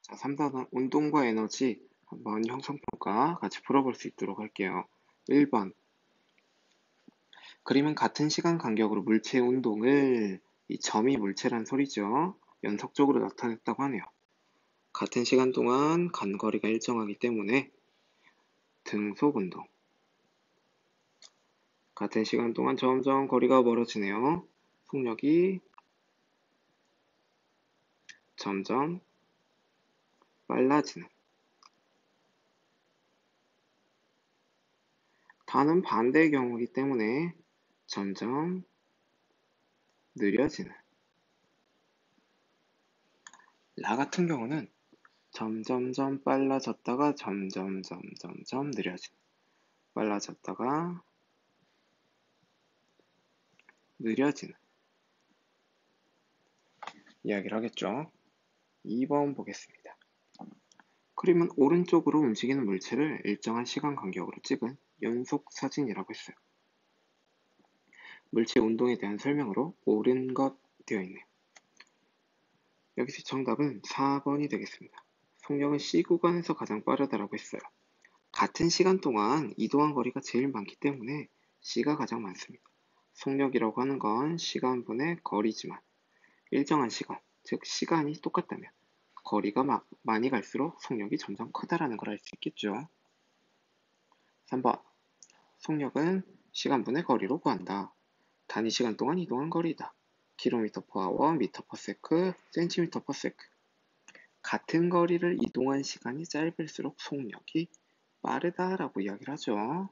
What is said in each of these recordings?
자, 3단원 운동과 에너지 한번 형성평가 같이 풀어볼 수 있도록 할게요. 1번. 그림은 같은 시간 간격으로 물체의 운동을, 이 점이 물체란 소리죠. 연속적으로 나타냈다고 하네요. 같은 시간 동안 간 거리가 일정하기 때문에 등속 운동. 같은 시간 동안 점점 거리가 멀어지네요. 속력이 점점 빨라지는. 다는 반대의 경우이기 때문에 점점 느려지는. 라 같은 경우는 점점점 빨라졌다가 점점점점점 느려지는. 빨라졌다가 느려지는 이야기를 하겠죠. 2번 보겠습니다. 그림은 오른쪽으로 움직이는 물체를 일정한 시간 간격으로 찍은 연속 사진이라고 했어요. 물체 운동에 대한 설명으로 옳은 것 되어 있네요. 여기서 정답은 4번이 되겠습니다. 속력은 C 구간에서 가장 빠르다라고 했어요. 같은 시간 동안 이동한 거리가 제일 많기 때문에 C가 가장 많습니다. 속력이라고 하는 건 시간분의 거리지만 일정한 시간, 즉 시간이 똑같다면 거리가 많이 갈수록 속력이 점점 크다라는 걸 알 수 있겠죠. 3번. 속력은 시간분의 거리로 구한다. 단위 시간 동안 이동한 거리다. km/h, m/s, cm/s. 같은 거리를 이동한 시간이 짧을수록 속력이 빠르다라고 이야기를 하죠.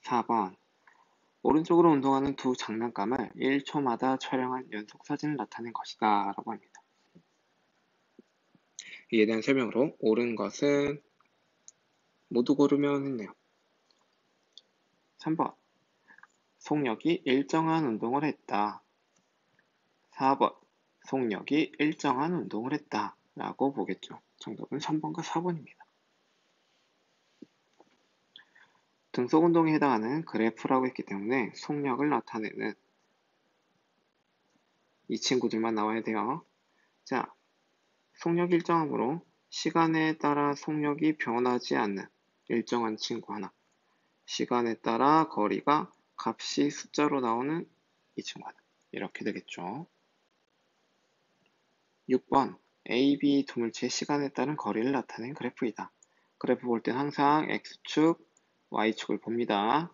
4번. 오른쪽으로 운동하는 두 장난감을 1초마다 촬영한 연속 사진을 나타낸 것이다 라고 합니다. 이에 대한 설명으로 옳은 것은 모두 고르면 했네요. 3번. 속력이 일정한 운동을 했다. 4번. 속력이 일정한 운동을 했다 라고 보겠죠. 정답은 3번과 4번입니다. 등속 운동에 해당하는 그래프라고 했기 때문에 속력을 나타내는 이 친구들만 나와야 돼요. 자, 속력이 일정하므로 시간에 따라 속력이 변하지 않는 일정한 친구 하나. 시간에 따라 거리가 값이 숫자로 나오는 이 친구 하나. 이렇게 되겠죠. 6번. A, B 두 물체의 시간에 따른 거리를 나타낸 그래프이다. 그래프 볼 땐 항상 X축, Y축을 봅니다.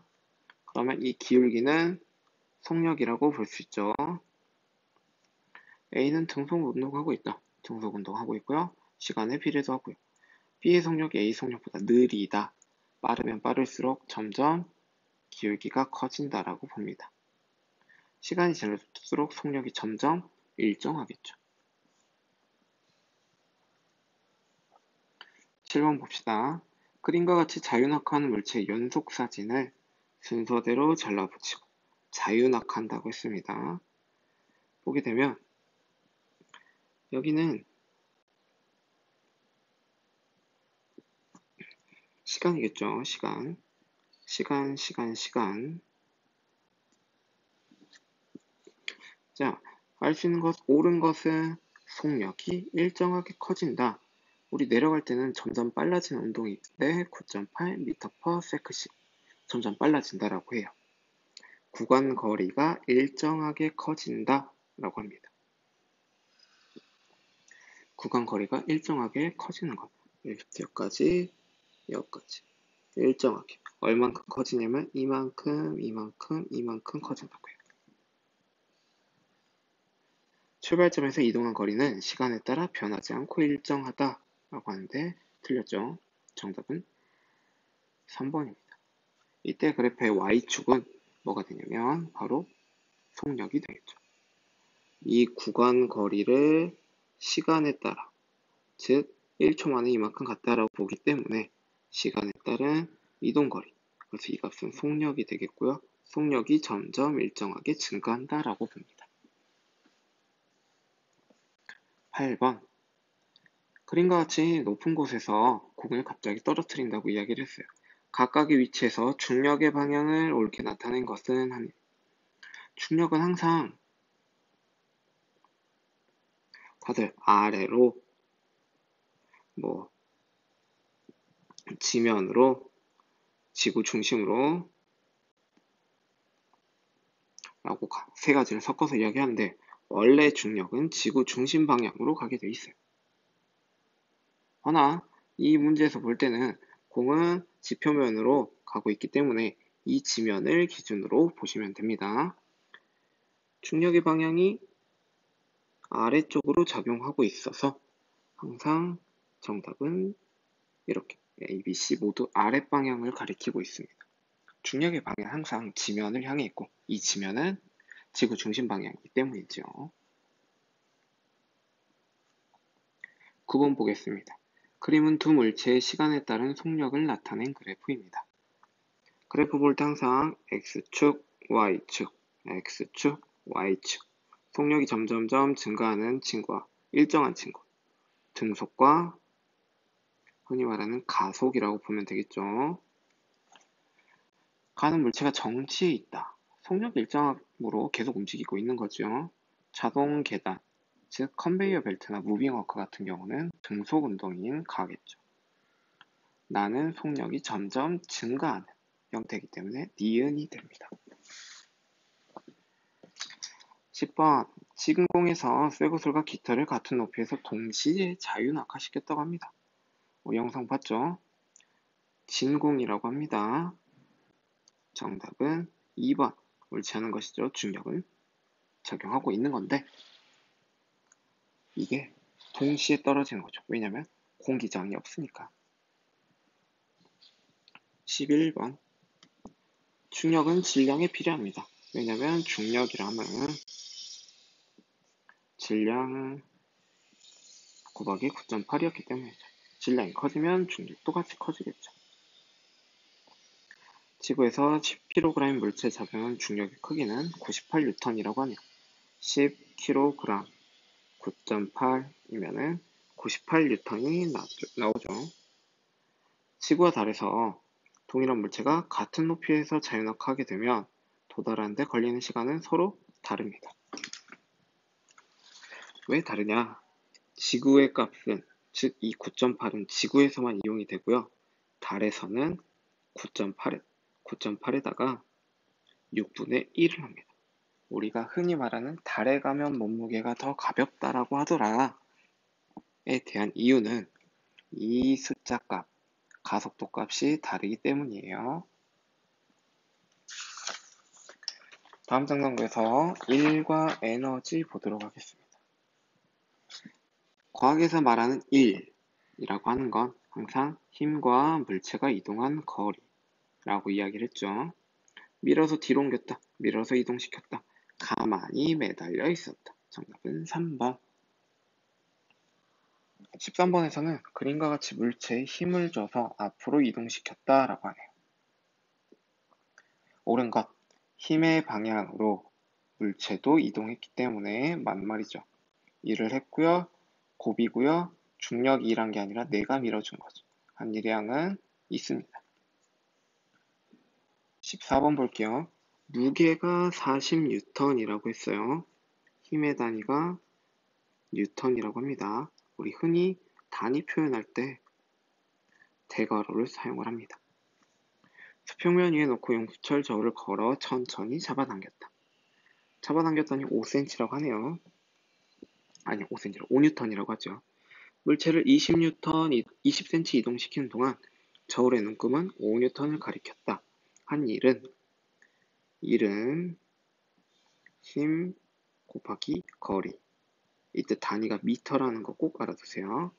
그러면 이 기울기는 속력이라고 볼 수 있죠. A는 등속 운동하고 있다. 등속 운동하고 있고요. 시간에 비례도 하고요. B의 속력이 A 속력보다 느리다. 빠르면 빠를수록 점점 기울기가 커진다라고 봅니다. 시간이 지날수록 속력이 점점 일정하겠죠. 7번 봅시다. 그림과 같이 자유낙하하는 물체의 연속 사진을 순서대로 잘라붙이고 자유낙한다고 했습니다. 보게 되면 여기는 시간이겠죠. 시간. 자, 알 수 있는 것, 옳은 것은 속력이 일정하게 커진다. 우리 내려갈 때는 점점 빨라지는 운동이 있는데 9.8m/s씩 점점 빨라진다라고 해요. 구간 거리가 일정하게 커진다라고 합니다. 구간 거리가 일정하게 커지는 것. 여기까지, 여기까지. 일정하게. 얼만큼 커지냐면 이만큼 커진다고 해요. 출발점에서 이동한 거리는 시간에 따라 변하지 않고 일정하다라고 하는데 틀렸죠. 정답은 3번입니다. 이때 그래프의 Y축은 뭐가 되냐면 바로 속력이 되겠죠. 이 구간 거리를 시간에 따라, 즉 1초 만에 이만큼 갔다라고 보기 때문에 시간에 따른 이동거리, 그래서 이 값은 속력이 되겠고요. 속력이 점점 일정하게 증가한다라고 봅니다. 8번. 그림과 같이 높은 곳에서 공을 갑자기 떨어뜨린다고 이야기를 했어요. 각각의 위치에서 중력의 방향을 옳게 나타낸 것은 중력은 항상 다들 아래로, 지면으로, 지구 중심으로 라고 세 가지를 섞어서 이야기하는데, 원래 중력은 지구 중심 방향으로 가게 돼 있어요. 허나 이 문제에서 볼 때는 공은 지표면으로 가고 있기 때문에 이 지면을 기준으로 보시면 됩니다. 중력의 방향이 아래쪽으로 작용하고 있어서 항상 정답은 이렇게 A, B, C 모두 아랫방향을 가리키고 있습니다. 중력의 방향은 항상 지면을 향해 있고 이 지면은 지구 중심 방향이기 때문이죠. 9번 보겠습니다. 그림은 두 물체의 시간에 따른 속력을 나타낸 그래프입니다. 그래프 볼 때 항상 X축, Y축, X축, Y축 속력이 점점점 증가하는 친구와 일정한 친구 등속과 흔히 말하는 가속이라고 보면 되겠죠. 가는 물체가 정지해 있다. 속력이 일정으로 계속 움직이고 있는 거죠. 자동 계단, 즉 컨베이어 벨트나 무빙 워커 같은 경우는 등속 운동인 가겠죠. 나는 속력이 점점 증가하는 형태이기 때문에 니은이 됩니다. 10번 지근공에서 쇠구슬과 깃털을 같은 높이에서 동시에 자유낙하시켰다고 합니다. 영상 봤죠? 진공이라고 합니다. 정답은 2번 옳지 않은 것이죠. 중력을 적용하고 있는 건데 이게 동시에 떨어지는 거죠. 왜냐하면 공기장이 없으니까. 11번 중력은 질량에 필요합니다. 왜냐하면 중력이라면 질량 곱하기 9.8이었기 때문이죠. 질량이 커지면 중력도 같이 커지겠죠. 지구에서 10kg 물체에 작용한 중력의 크기는 98N이라고 하네요. 10kg 9.8이면은 98N이 나오죠. 지구와 달에서 동일한 물체가 같은 높이에서 자유낙하게 되면 도달하는 데 걸리는 시간은 서로 다릅니다. 왜 다르냐? 지구의 값은, 즉 이 9.8은 지구에서만 이용이 되고요. 달에서는 9.8에다가 6분의 1을 합니다. 우리가 흔히 말하는 달에 가면 몸무게가 더 가볍다라고 하더라에 대한 이유는 이 숫자 값, 가속도 값이 다르기 때문이에요. 다음 장면에서 일과 에너지 보도록 하겠습니다. 과학에서 말하는 일이라고 하는 건 항상 힘과 물체가 이동한 거리라고 이야기를 했죠. 밀어서 뒤로 옮겼다, 밀어서 이동시켰다, 가만히 매달려 있었다. 정답은 3번. 13번에서는 그림과 같이 물체에 힘을 줘서 앞으로 이동시켰다 라고 하네요. 옳은 것, 힘의 방향으로 물체도 이동했기 때문에 맞말이죠. 일을 했고요. 곱이고요. 중력이 일한 게 아니라 내가 밀어준 거죠. 한 일의 양은 있습니다. 14번 볼게요. 무게가 40N이라고 했어요. 힘의 단위가 뉴턴이라고 합니다. 우리 흔히 단위 표현할 때 대괄호를 사용을 합니다. 수평면 위에 놓고 용수철 저울을 걸어 천천히 잡아당겼다. 잡아당겼더니 5cm라고 하네요. 아니 5cm로 5N이라고 하죠. 물체를 20cm 이동시키는 동안 저울의 눈금은 5N을 가리켰다. 한 일은 힘 곱하기 거리. 이때 단위가 미터라는 거 꼭 알아두세요.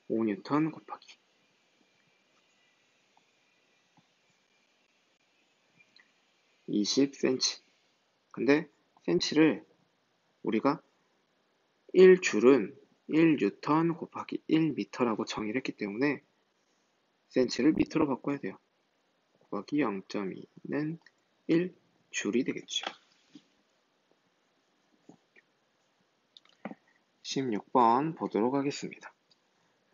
5N 곱하기 20cm. 근데 cm를 우리가 1줄은 1N 곱하기 1m라고 정의를 했기 때문에 cm를 미터로 바꿔야 돼요. 곱하기 0.2는 1줄이 되겠죠. 16번 보도록 하겠습니다.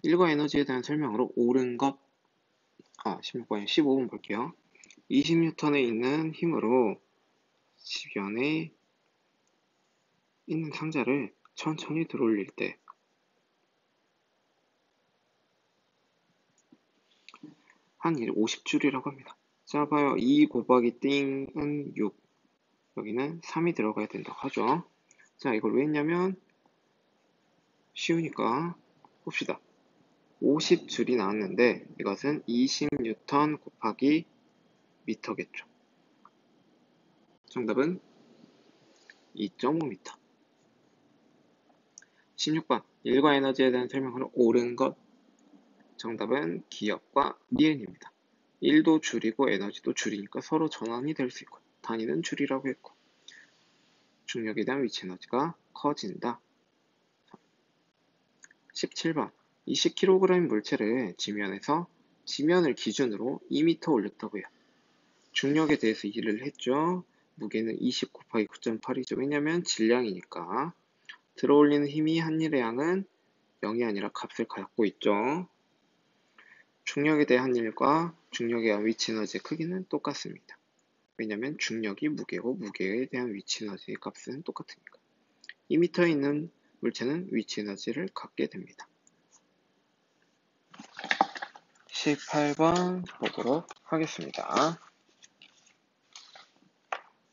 일과 에너지에 대한 설명으로 옳은 것 16번에 15번 볼게요. 20N에 있는 힘으로 주변에 있는 상자를 천천히 들어올릴 때 한 일이 50줄이라고 합니다. 자, 봐요. 2 곱하기 띵은 6. 여기는 3이 들어가야 된다고 하죠. 자, 이걸 왜 했냐면 쉬우니까 봅시다. 50줄이 나왔는데 이것은 20뉴턴 곱하기 미터겠죠. 정답은 2.5m. 16번. 일과 에너지에 대한 설명으로 옳은 것. 정답은 기억과 니은입니다. 1도 줄이고 에너지도 줄이니까 서로 전환이 될 수 있고 단위는 줄이라고 했고 중력에 대한 위치 에너지가 커진다. 17번. 20kg 물체를 지면을 기준으로 2m 올렸다고 해요. 중력에 대해서 이해를 했죠. 무게는 20 곱하기 9.8이죠. 왜냐면 질량이니까. 들어올리는 힘이 한 일의 양은 0이 아니라 값을 갖고 있죠. 중력에 대한 일과 중력에 대한 위치 에너지의 크기는 똑같습니다. 왜냐면 중력이 무게고 무게에 대한 위치 에너지의 값은 똑같으니까. 2m에 있는 물체는 위치 에너지를 갖게 됩니다. 18번 보도록 하겠습니다.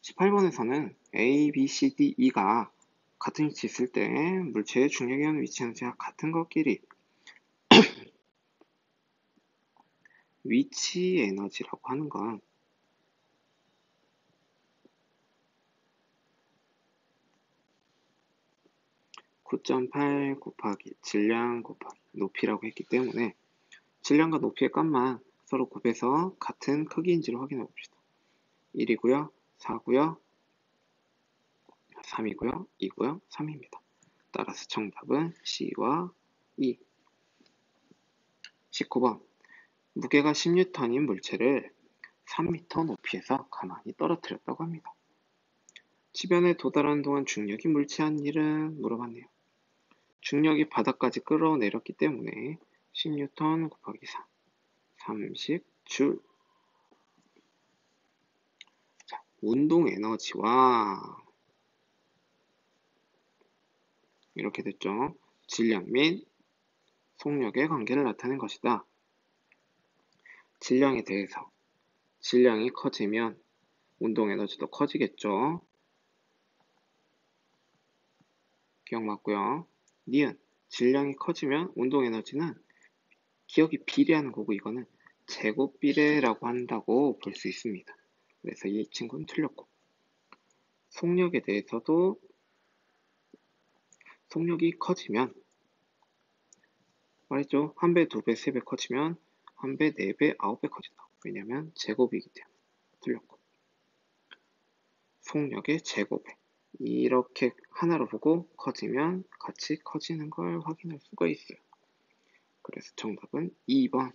18번에서는 A, B, C, D, E가 같은 위치에 있을 때 물체의 중력에 의한 위치 에너지가 같은 것끼리 위치 에너지라고 하는 건 (9.8) 곱하기 질량 곱하기 높이라고 했기 때문에 질량과 높이의 값만 서로 곱해서 같은 크기인지를 확인해 봅시다. 1이고요, 4고요, 3이고요, 2고요, 3입니다. 따라서 정답은 C와 E. 19번. 무게가 10N인 물체를 3m 높이에서 가만히 떨어뜨렸다고 합니다. 지변에 도달하는 동안 중력이 물체한 일은 물어봤네요. 중력이 바닥까지 끌어내렸기 때문에 10N 곱하기 4, 30줄. 자, 운동 에너지와 이렇게 됐죠. 질량 및 속력의 관계를 나타낸 것이다. 질량에 대해서 질량이 커지면 운동 에너지도 커지겠죠. 기억 맞고요. 니은 질량이 커지면 운동 에너지는 기억이 비례하는 거고 이거는 제곱 비례라고 한다고 볼 수 있습니다. 그래서 이 친구는 틀렸고 속력에 대해서도 속력이 커지면 말했죠. 1배, 2배, 3배 커지면 1배, 4배, 9배 커진다. 왜냐면 제곱이기 때문에 틀렸고 속력의 제곱에 이렇게 하나로 보고 커지면 같이 커지는 걸 확인할 수가 있어요. 그래서 정답은 2번.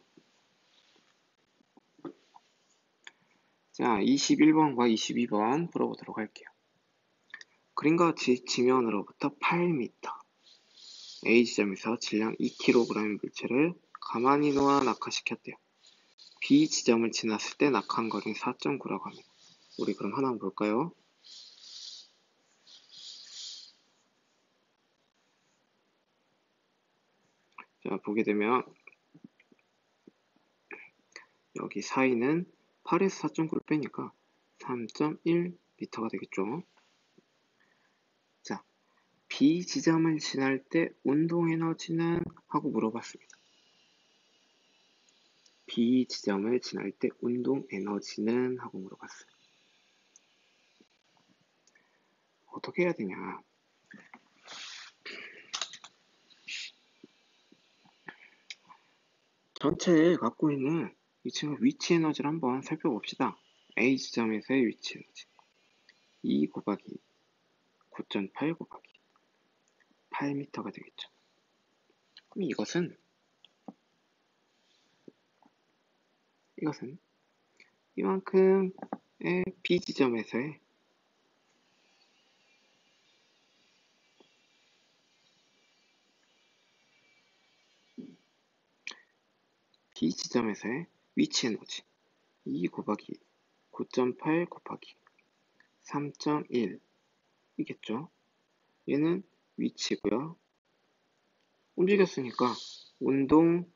자, 21번과 22번 풀어보도록 할게요. 그림과 같이 지면으로부터 8m A 지점에서 질량 2kg 물체를 가만히 놓아 낙하시켰대요. B 지점을 지났을 때 낙하한 거리는 4.9라고 합니다. 우리 그럼 하나 볼까요? 자, 보게 되면 여기 사이는 8에서 4.9를 빼니까 3.1m가 되겠죠. 자, B 지점을 지날 때 운동 에너지는? 하고 물어봤습니다. B 지점을 지날 때 운동 에너지는? 하고 물어봤어요. 어떻게 해야 되냐? 전체에 갖고 있는 이 친구 위치 에너지를 한번 살펴봅시다. A 지점에서의 위치 에너지 2 곱하기 9.8 곱하기 8m가 되겠죠. 그럼 이것은 이만큼의 B 지점에서의 B 지점에서의 위치 에너지 2 곱하기 9.8 곱하기 3.1 이겠죠. 얘는 위치고요. 움직였으니까 운동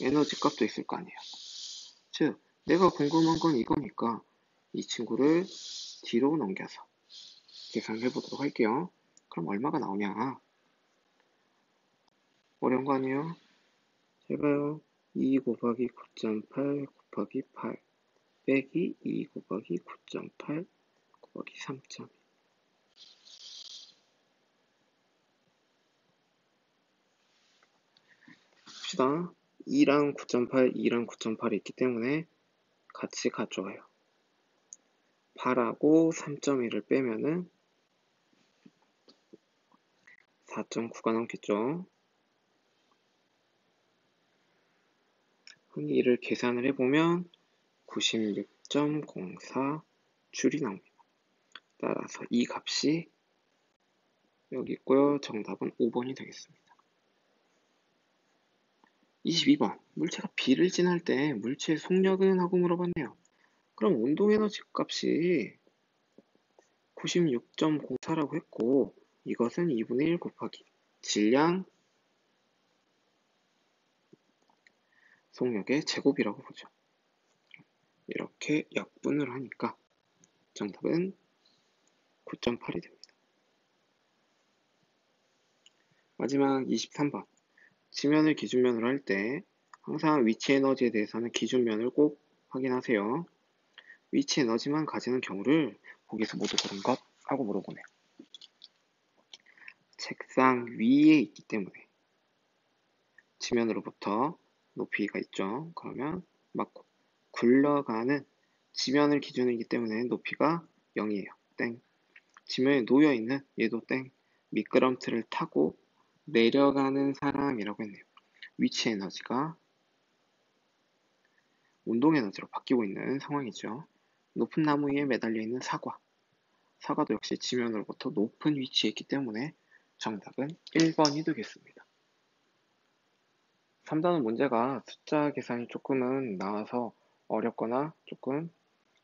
에너지 값도 있을 거 아니에요. 즉, 내가 궁금한 건 이거니까 이 친구를 뒤로 넘겨서 계산을 해보도록 할게요. 그럼 얼마가 나오냐? 어려운 거 아니에요? 제가요. 2 곱하기 9.8 곱하기 8 빼기 2 곱하기 9.8 곱하기 3.2. 봅시다. 2랑 9.8, 2랑 9.8이 있기 때문에 같이 가져와요. 8하고 3.1을 빼면은 4.9가 남겠죠. 이를 계산을 해보면 96.04 줄이 나옵니다. 따라서 이 값이 여기 있고요. 정답은 5번이 되겠습니다. 22번. 물체가 B를 지날 때 물체의 속력은? 하고 물어봤네요. 그럼 운동에너지 값이 96.04라고 했고 이것은 2분의 1 곱하기 질량 속력의 제곱이라고 보죠. 이렇게 약분을 하니까 정답은 9.8이 됩니다. 마지막 23번. 지면을 기준면으로 할 때 항상 위치 에너지에 대해서는 기준면을 꼭 확인하세요. 위치 에너지만 가지는 경우를 거기서 모두 고른 것? 하고 물어보네요. 책상 위에 있기 때문에 지면으로부터 높이가 있죠. 그러면 맞고 굴러가는 지면을 기준이기 때문에 높이가 0이에요. 땡. 지면에 놓여있는 얘도 땡. 미끄럼틀을 타고 내려가는 사람이라고 했네요. 위치 에너지가 운동 에너지로 바뀌고 있는 상황이죠. 높은 나무 위에 매달려 있는 사과. 사과도 역시 지면으로부터 높은 위치에 있기 때문에 정답은 1번이 되겠습니다. 3단원 문제가 숫자 계산이 조금은 나와서 어렵거나 조금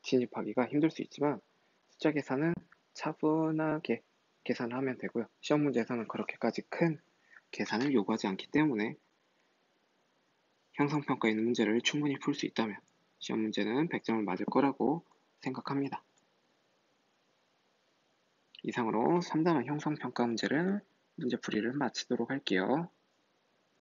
진입하기가 힘들 수 있지만 숫자 계산은 차분하게 계산을 하면 되고요. 시험 문제에서는 그렇게까지 큰 계산을 요구하지 않기 때문에 형성평가에 있는 문제를 충분히 풀 수 있다면 시험 문제는 100점을 맞을 거라고 생각합니다. 이상으로 3단원 형성평가 문제풀이를 마치도록 할게요.